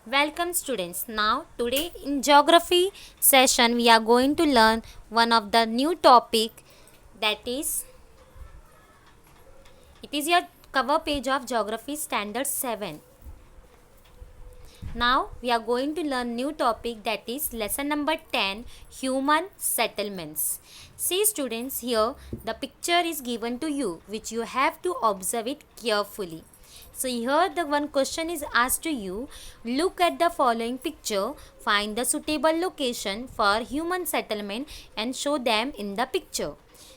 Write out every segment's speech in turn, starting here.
Welcome students. Now today in geography session we are going to learn one of the new topic, that is it is your cover page of geography standard 7. Now we are going to learn new topic, that is lesson number 10, human settlements. See students, here the picture is given to you which you have to observe it carefully. So here the one question is asked to you. Look at the following picture, find the suitable location for human settlement and show them in the picture.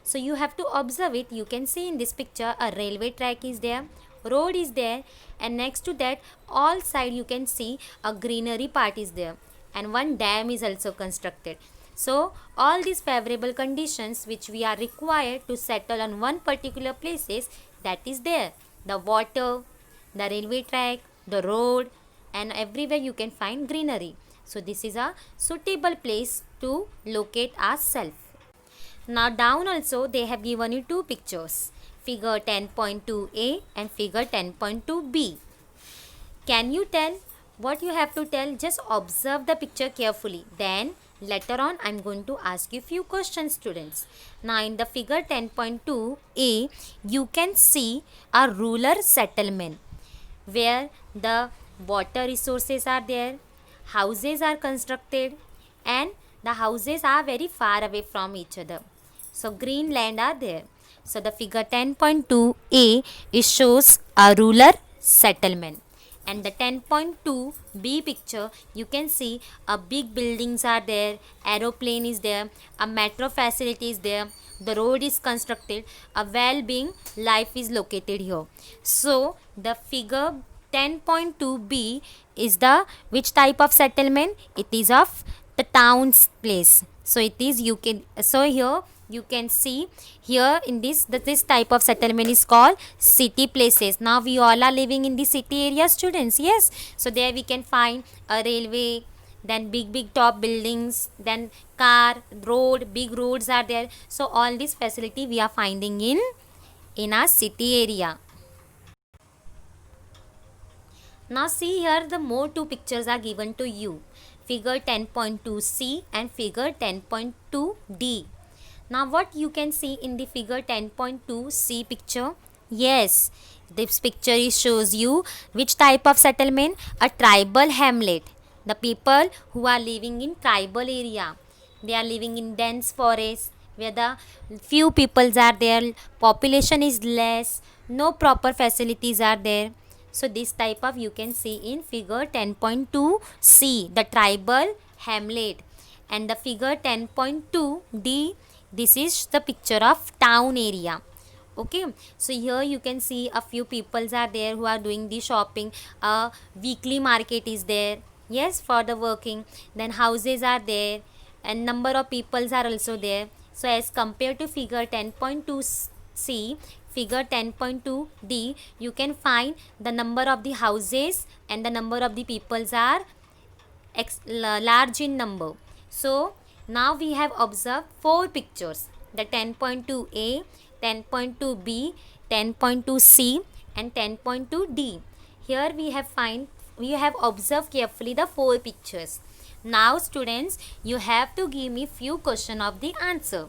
So you have to observe it. You can see in this picture a railway track is there, road is there, and next to that all side you can see a greenery part is there, and one dam is also constructed. So all these favorable conditions which we are required to settle on one particular places, that is there. The water, the railway track, the road, and everywhere you can find greenery. So this is a suitable place to locate ourselves. Now down also they have given you two pictures, figure 10.2a and figure 10.2b. Can you tell what you have to tell? Just observe the picture carefully. Then later on I am going to ask you few questions students. Now in the figure 10.2a you can see a rural settlement where the water resources are there, houses are constructed, and the houses are very far away from each other. So green land are there. So the figure 10.2a it shows a rural settlement. And the 10.2b picture you can see a big buildings are there, aeroplane is there, a metro facility is there, the road is constructed, a well-being life is located here. So the figure 10.2b is the which type of settlement? It is of the town's place. So it is you can, so here you can see here in this this type of settlement is called city places. Now we all are living in the city area students, yes. So there we can find a railway, then big top buildings, then car, road, big roads are there. So all this facility we are finding in our city area. Now see here the more two pictures are given to you, figure 10.2c and figure 10.2d. Now what you can see in the figure 10.2c picture? Yes, this picture shows you which type of settlement? A tribal hamlet. The people who are living in tribal area, they are living in dense forest where the few peoples are there, population is less, no proper facilities are there. So this type of you can see in figure 10.2c, the tribal hamlet. And the figure 10.2d, this is the picture of town area. Okay, so here you can see a few peoples are there who are doing the shopping, a weekly market is there, yes, for the working, then houses are there, and number of peoples are also there. So as compared to figure 10.2c, figure 10.2d, you can find the number of the houses and the number of the peoples are large in number. So now we have observed four pictures, the 10.2a, 10.2b, 10.2c and 10.2d. Here we have observed carefully the four pictures. Now students, you have to give me few question of the answer.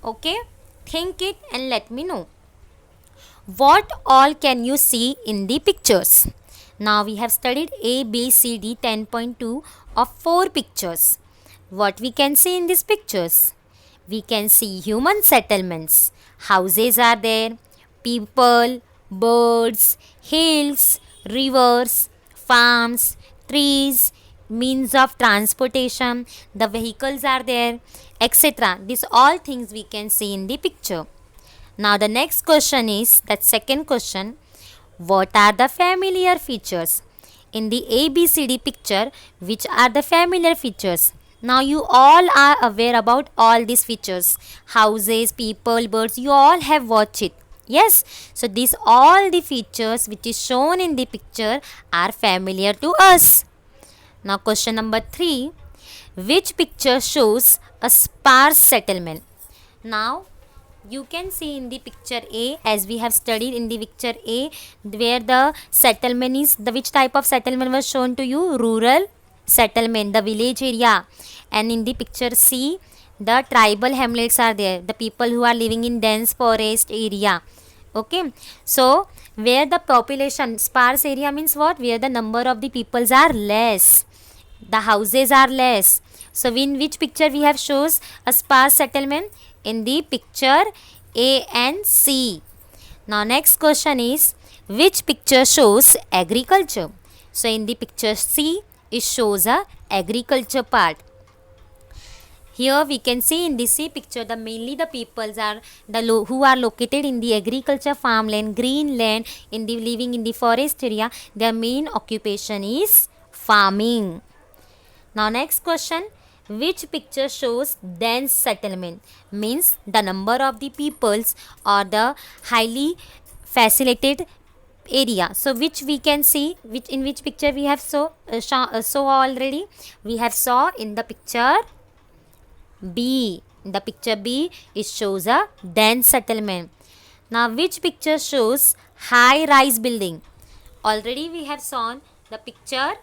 Okay, think it and let me know. What all can you see in the pictures? Now we have studied A, B, C, D 10.2 of 4 pictures. What we can see in these pictures? We can see human settlements. Houses are there, people, birds, hills, rivers, farms, trees, means of transportation, the vehicles are there, etc. These all things we can see in the picture. Now the next question is, that second question, what are the familiar features? In the ABCD picture, which are the familiar features? Now you all are aware about all these features. Houses, people, birds, you all have watched it. Yes, so these all the features which is shown in the picture are familiar to us. Now question number 3, which picture shows a sparse settlement? Now You can see in the picture A, as we have studied in the picture A, where the settlement is, the which type of settlement was shown to you? Rural settlement, the village area. And in the picture C, the tribal hamlets are there, the people who are living in dense forest area. Okay, so where the population sparse area means what? Where the number of the peoples are less, the houses are less. So in which picture we have shows a sparse settlement? In the picture A and C. Now next question is, which picture shows agriculture? So in the picture C, it shows a agriculture part. Here we can see in this C picture, the mainly the peoples are who are located in the agriculture, farmland, green land, in the living in the forest area. Their main occupation is farming. Now next question, which picture shows dense settlement? Means the number of the peoples or the highly facilitated area. So which we can see, which in which picture we have saw already? We have saw in the picture B. In the picture B, it shows a dense settlement. Now which picture shows high rise building? Already we have shown the picture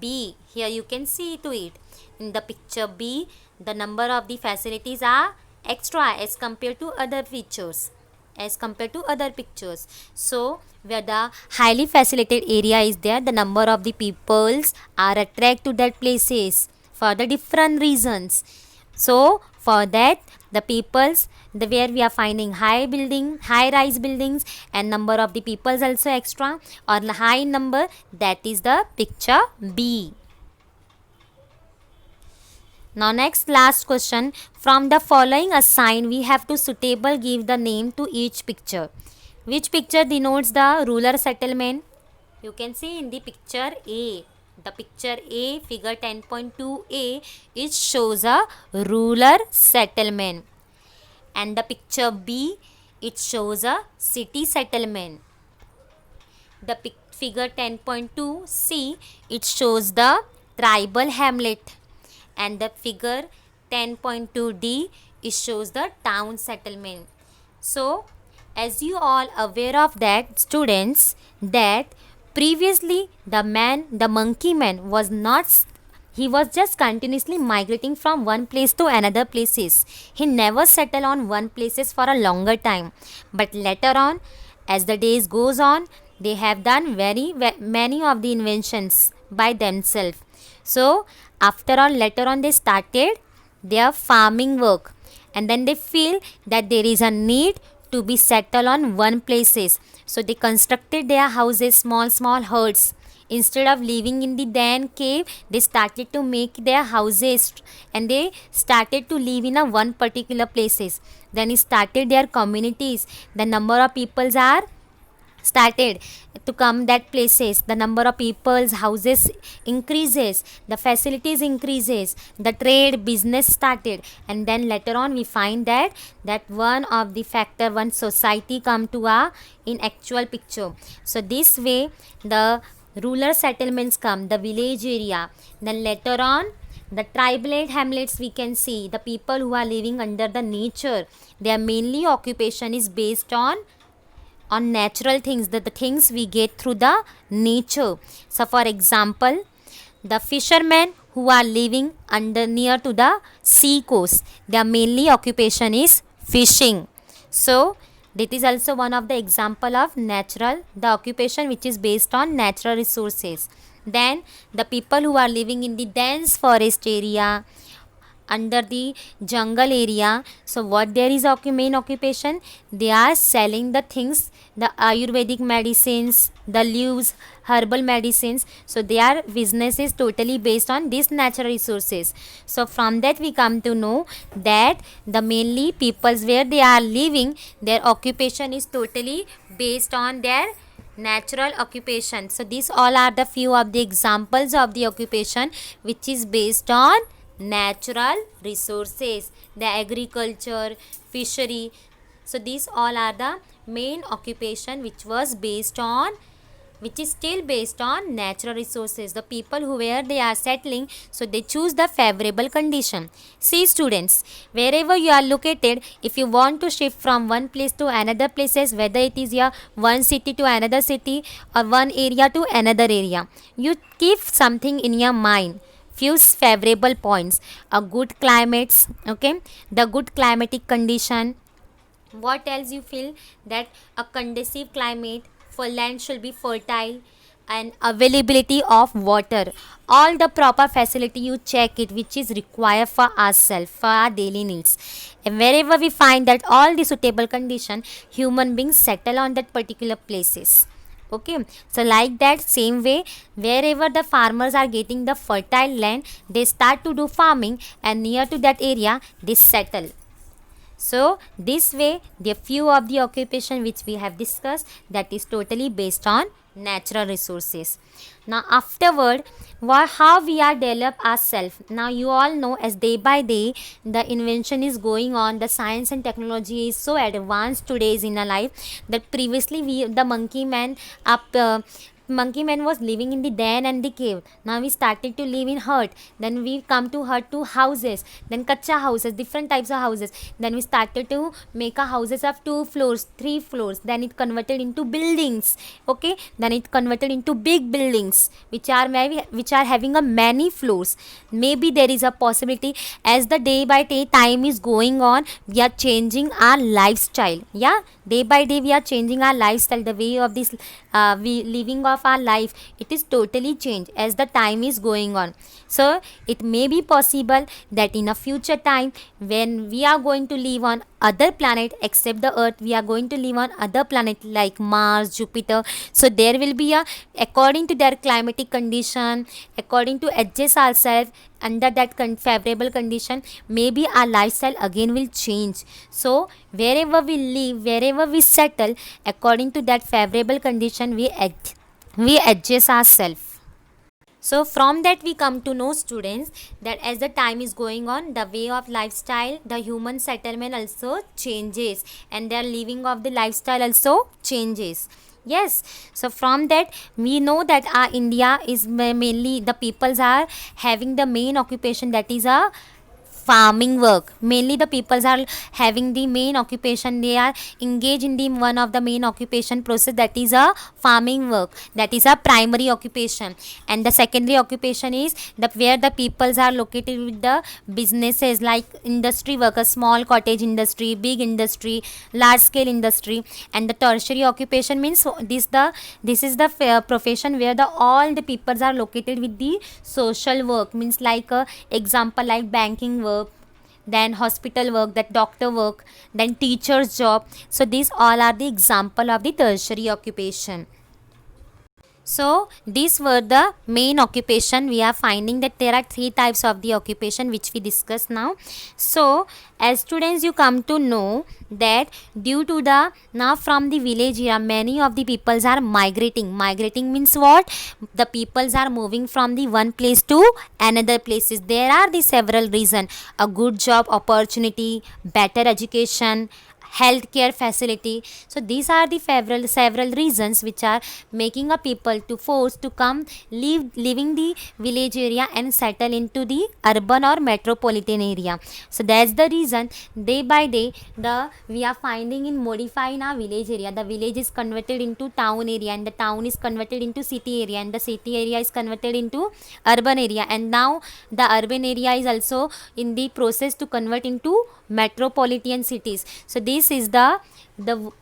B. Here you can see to it. In the picture B, the number of the facilities are extra as compared to other features, as compared to other pictures. So where the highly facilitated area is there, the number of the peoples are attract to that places for the different reasons. So for that, the peoples, the where we are finding high rise buildings, and number of the peoples also extra or high number, that is the picture B. Now next last question, from the following assign, we have to suitable give the name to each picture. Which picture denotes the rural settlement? You can see in the picture A. The picture A, figure 10.2a, it shows a rural settlement. And the picture B, it shows a city settlement. The figure 10.2c, it shows the tribal hamlet. And the figure 10.2d, it shows the town settlement. So as you all aware of that, students, that previously the monkey man was not, he was just continuously migrating from one place to another places. He never settled on one places for a longer time. But later on, as the days goes on, they have done many of the inventions by themselves. So after all, later on they started their farming work, and then they feel that there is a need to be settled on one places. So they constructed their houses, small huts. Instead of living in the then cave, they started to make their houses, and they started to live in a one particular places. Then it started their communities. The number of peoples are started to come that places, the number of people's houses increases, the facilities increases, the trade business started, and then later on we find that one of the factor, one society come to a in actual picture. So this way the rural settlements come, the village area. Then later on the tribal hamlets, we can see the people who are living under the nature, their mainly occupation is based on natural things, the things we get through the nature. So for example, the fishermen who are living under near to the sea coast, their mainly occupation is fishing. So that is also one of the example of natural, the occupation which is based on natural resources. Then the people who are living in the dense forest area, under the jungle area, so what there is main occupation, they are selling the things, the Ayurvedic medicines, the leaves, herbal medicines. So their business is totally based on these natural resources. So from that we come to know that the mainly peoples where they are living, their occupation is totally based on their natural occupation. So these all are the few of the examples of the occupation which is based on natural resources, the agriculture, fishery. So these all are the main occupation which was based on which is still based on natural resources. The people who where they are settling, so they choose the favorable condition. See students, wherever you are located, if you want to shift from one place to another places, whether it is your one city to another city or one area to another area, you keep something in your mind, few favorable points, a good climates, okay, the good climatic condition. What else you feel? That a conducive climate for land should be fertile, and availability of water, all the proper facility you check it which is required for ourselves, for our daily needs. And wherever we find that all the suitable condition, human beings settle on that particular places. Okay, so like that same way, wherever the farmers are getting the fertile land, they start to do farming, and near to that area they settle. So this way, the few of the occupation which we have discussed, that is totally based on natural resources. Now afterward, how we are develop ourselves. Now you all know, as day by day the invention is going on, the science and technology is so advanced today in our life, that previously the monkey man was living in the den and the cave. Now we started to live in hut. Then we come to hut to houses. Then kacha houses, different types of houses. Then we started to make a houses of 2 floors, 3 floors. Then it converted into buildings. Okay. Then it converted into big buildings, which are having a many floors. Maybe there is a possibility, as the day by day time is going on, we are changing our lifestyle. Yeah, day by day we are changing our lifestyle, the way of this we living of our life, it is totally changed as the time is going on. So it may be possible that in a future time, when we are going to live on other planet except the earth, we are going to live on other planet like Mars, Jupiter. So there will be a, according to their climatic condition, according to adjust ourselves under that favorable condition, maybe our lifestyle again will change. So wherever we live, wherever we settle, according to that favorable condition, we adjust ourselves. So from that we come to know students, that as the time is going on, the way of lifestyle, the human settlement also changes, and their living of the lifestyle also changes. Yes, so from that we know that our India is mainly, the peoples are having the main occupation, that is a farming work. Mainly the peoples are having the main occupation, they are engaged in the one of the main occupation process, that is a farming work, that is a primary occupation. And the secondary occupation is the where the peoples are located with the businesses like industry workers, small cottage industry, big industry, large scale industry. And the tertiary occupation means this is the profession where the all the peoples are located with the social work, means like example like banking work, then hospital work, that doctor work, then teacher's job. So these all are the example of the tertiary occupation. So these were the main occupation. We are finding that there are 3 types of the occupation which we discuss now. So as students, you come to know that due to the, now from the village area, many of the peoples are migrating. Migrating means what? The peoples are moving from the one place to another places. There are the several reasons: a good job opportunity, better education, healthcare facility. So these are the several reasons which are making a people to force to come leaving the village area and settle into the urban or metropolitan area. So that's the reason day by day we are finding in modifying our village area. The village is converted into town area, and the town is converted into city area, and the city area is converted into urban area, and now the urban area is also in the process to convert into metropolitan cities. So this is the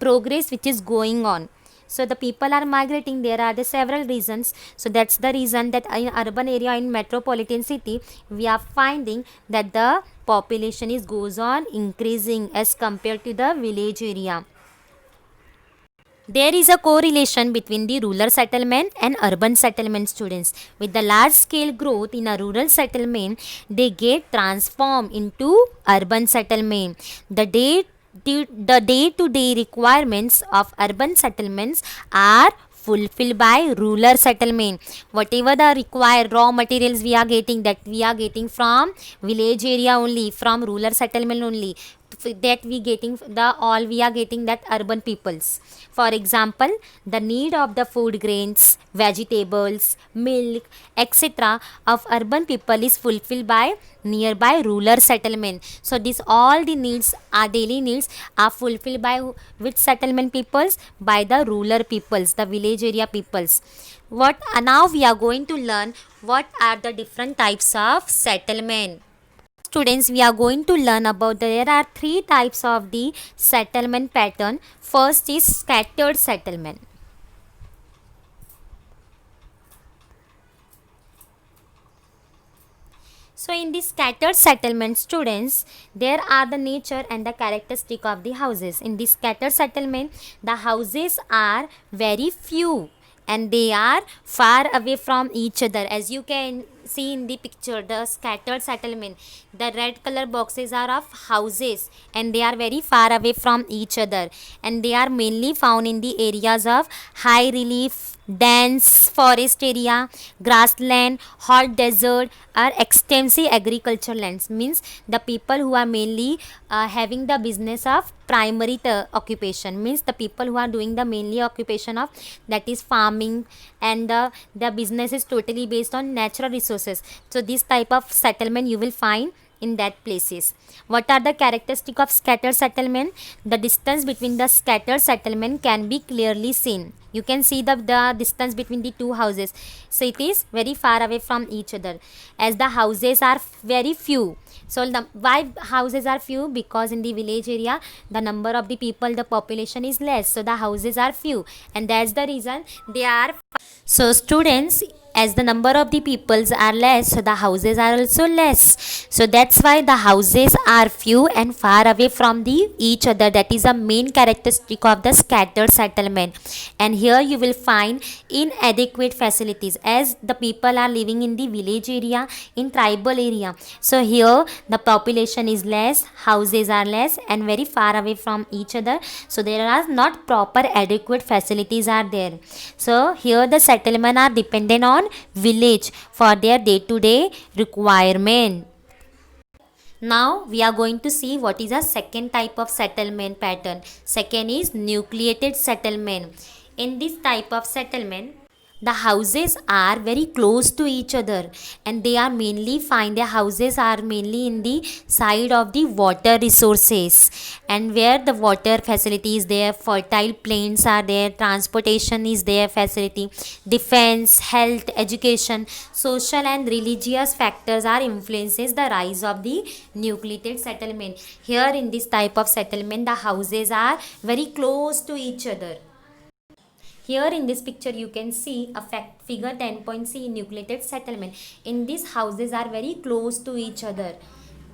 progress which is going on. So the people are migrating, there are the several reasons. So that's the reason that in urban area, in metropolitan city, we are finding that the population is goes on increasing as compared to the village area. There is a correlation between the rural settlement and urban settlement, students. With the large scale growth in a rural settlement, they get transformed into urban settlement. The day-to-day requirements of urban settlements are fulfilled by rural settlement. Whatever the required raw materials we are getting, that we are getting from village area only, from rural settlement only. that we getting the all we are getting that urban peoples. For example, the need of the food grains, vegetables, milk, etc. of urban people is fulfilled by nearby rural settlement. So this all the needs, our daily needs, are fulfilled by which settlement peoples? By the rural peoples, the village area peoples. What now we are going to learn what are the different types of settlement. Students, we are going to learn about there are three types of the settlement pattern. First is scattered settlement. So in the scattered settlement, students, there are the nature and the characteristic of the houses. In the scattered settlement, the houses are very few and they are far away from each other. As you can see in the picture, the scattered settlement, the red color boxes are of houses and they are very far away from each other, and they are mainly found in the areas of high relief, dense forest area, grassland, hot desert, or extensive agriculture lands. Means the people who are mainly having the business of primary occupation, means the people who are doing the mainly occupation of that is farming, and the business is totally based on natural resources. So this type of settlement you will find in that places. What are the characteristic of scattered settlement? The distance between the scattered settlement can be clearly seen. You can see the distance between the two houses. So it is very far away from each other, as the houses are very few. So why houses are few? Because in the village area the number of the people, the population is less, so the houses are few, and that's the reason they are. So students, as the number of the peoples are less, so the houses are also less. So that's why the houses are few and far away from the each other. That is a main characteristic of the scattered settlement. And here you will find inadequate facilities, as the people are living in the village area, in tribal area. So here the population is less, houses are less and very far away from each other. So there are not proper adequate facilities are there. So here the settlement are dependent on village for their day-to-day requirement. Now we are going to see what is a second type of settlement pattern. Second is nucleated settlement. In this type of settlement, the houses are very close to each other, and they are mainly find their houses are mainly in the side of the water resources, and where the water facility is there, fertile plains are there, transportation is there facility, defense, health, education, social and religious factors are influences the rise of the nucleated settlement. Here in this type of settlement, the houses are very close to each other. Here in this picture you can see a figure 10.c nucleated settlement. In these houses are very close to each other,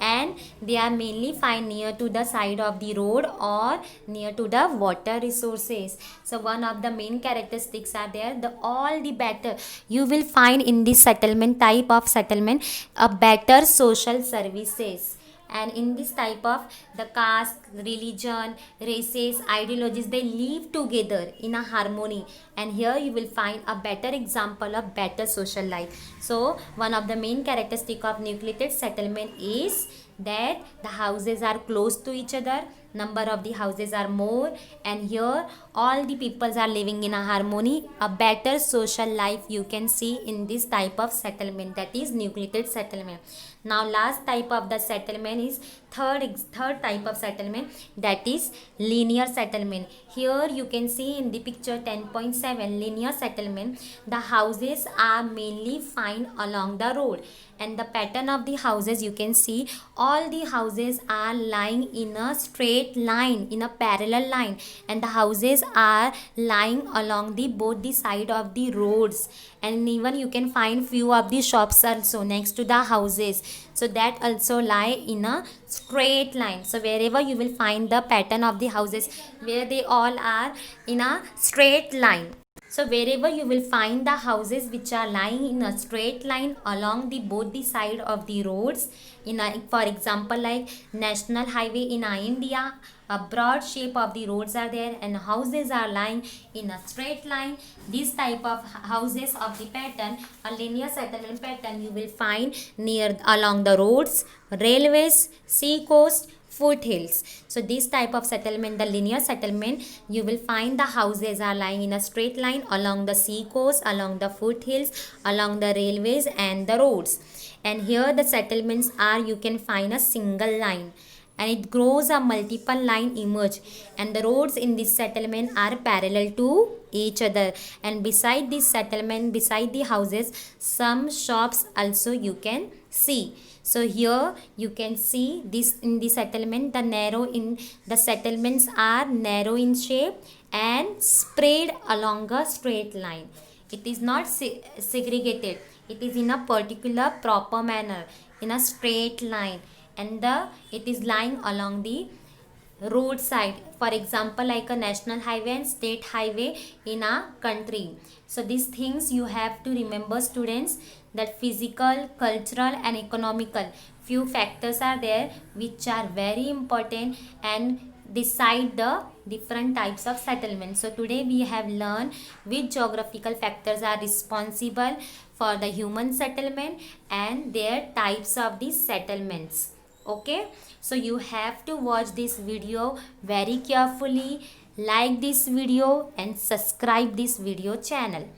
and they are mainly found near to the side of the road or near to the water resources. So one of the main characteristics are there, the all the better you will find in this settlement type of settlement, a better social services. And in this type of the caste, religion, races, ideologies, they live together in a harmony, and here you will find a better example of better social life. So one of the main characteristic of nucleated settlement is that the houses are close to each other, number of the houses are more, and here all the peoples are living in a harmony, a better social life you can see in this type of settlement, that is nucleated settlement. Now last type of the settlement is third type of settlement, that is linear settlement. Here you can see in the picture 10.7 linear settlement, the houses are mainly found along the road, and the pattern of the houses you can see all the houses are lying in a straight line, in a parallel line, and the houses are lying along the both the side of the roads, and even you can find few of the shops also next to the houses, so that also lie in a straight line. So wherever you will find the pattern of the houses where they all are in a straight line. So wherever you will find the houses which are lying in a straight line along the both the side of the roads, in a, for example like national highway in India, a broad shape of the roads are there and houses are lying in a straight line. This type of houses of the pattern, a linear settlement pattern, you will find near along the roads, railways, sea coast, foothills. So this type of settlement, the linear settlement, you will find the houses are lying in a straight line along the sea coast, along the foothills, along the railways and the roads. And here the settlements are, you can find a single line, and it grows a multiple line emerge, and the roads in this settlement are parallel to each other. And beside this settlement, beside the houses, some shops also you can see. So here you can see this in the settlement, the narrow in the settlements are narrow in shape and spread along a straight line. It is not segregated, it is in a particular proper manner, in a straight line, and it is lying along the roadside, for example like a national highway and state highway in a country. So these things you have to remember, students, that physical, cultural and economical few factors are there which are very important and decide the different types of settlements. So today we have learned which geographical factors are responsible for the human settlement and their types of these settlements. Okay, so you have to watch this video very carefully, like this video and subscribe this video channel.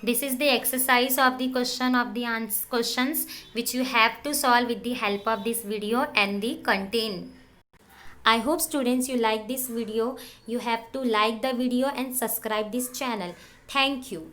This is the exercise of the questions which you have to solve with the help of this video and the content. I hope students you like this video. You have to like the video and subscribe this channel. Thank you.